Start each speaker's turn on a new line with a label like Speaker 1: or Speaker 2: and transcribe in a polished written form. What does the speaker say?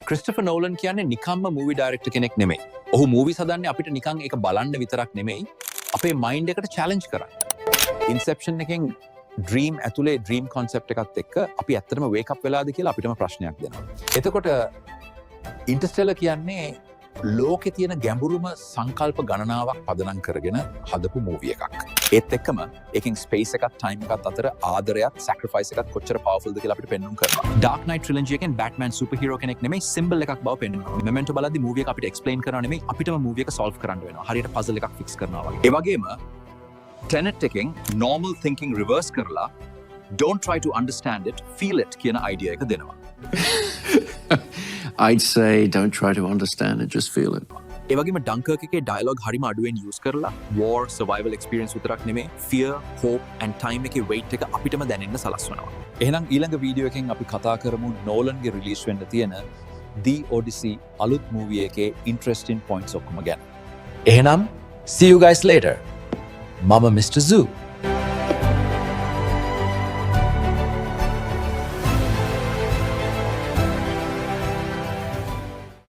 Speaker 1: ක්‍රිස්ටොෆර් නෝලන් කියන්නේ නිකම්ම මූවි ඩයිරෙක්ටර් කෙනෙක් නෙමෙයි. ඔහු මූවිස් හදන්නේ අපිට නිකන් ඒක බලන්න විතරක් නෙමෙයි අපේ මයින්ඩ් එකට චැලෙන්ජ් කරන්න. ඉන්සෙප්ෂන් එකෙන් ඩ්‍රීම් ඇතුලේ ඩ්‍රීම් කොන්සෙප්ට් එකත් එක්ක අපි ඇත්තටම වේක් අප් වෙලාද කියලා අපිටම ප්‍රශ්නයක් දෙනවා. එතකොට ඉන්ටර්ස්ටෙලර් කියන්නේ ලෝකේ තියෙන ගැඹුරුම සංකල්ප ගණනාවක් පදනම් කරගෙන හදපු මූවි එකක්. ඒත් එක්කම ඒකෙන් ස්පේස් එකත් ටයිම් එකත් අතර ආදරයත් සැක්‍රිෆයිස් එකත් කොච්චර පවර්ෆුල්ද කියලා අපිට පෙන්වන්න කරනවා. ඩාර්ක් නයිට් ට්‍රිලොජි එකෙන් බැට්මන් සුපර් හීරෝ කෙනෙක් නෙමෙයි සිම්බල් එකක් බව පෙන්වනවා. මෙමෙන්ටෝ බලද්දි මූවි එක අපිට එක්ස්ප්ලেইন කරනවා නෙමෙයි අපිටම මූවි එක සෝල්ව් කරන්න වෙනවා. හරියට පසල් එකක් ෆික්ස් කරනවා වගේ. ඒ වගේම ටෙනට් එකෙන් normal thinking reverse කරලා don't try to understand it, feel it කියන idea එක දෙනවා.
Speaker 2: I'd say don't try to understand it, just feel it.
Speaker 1: ඒ වගේම ඩන්කර්ක් එකේ ඩයලොග් හරිම අඩුවෙන් යූස් කරලා war survival experience විතරක් නෙමෙයි fear, hope and time එකේ weight එක අපිටම දැනෙන්න සලස්වනවා. එහෙනම් ඊළඟ වීඩියෝ එකෙන් අපි කතා කරමු නෝලන්ගේ රිලීස් වෙන්න තියෙන The Odyssey අලුත් මූවි එකේ interesting points ඔක්කොම ගැන. එහෙනම් see you guys later. මම Mr. Zoo.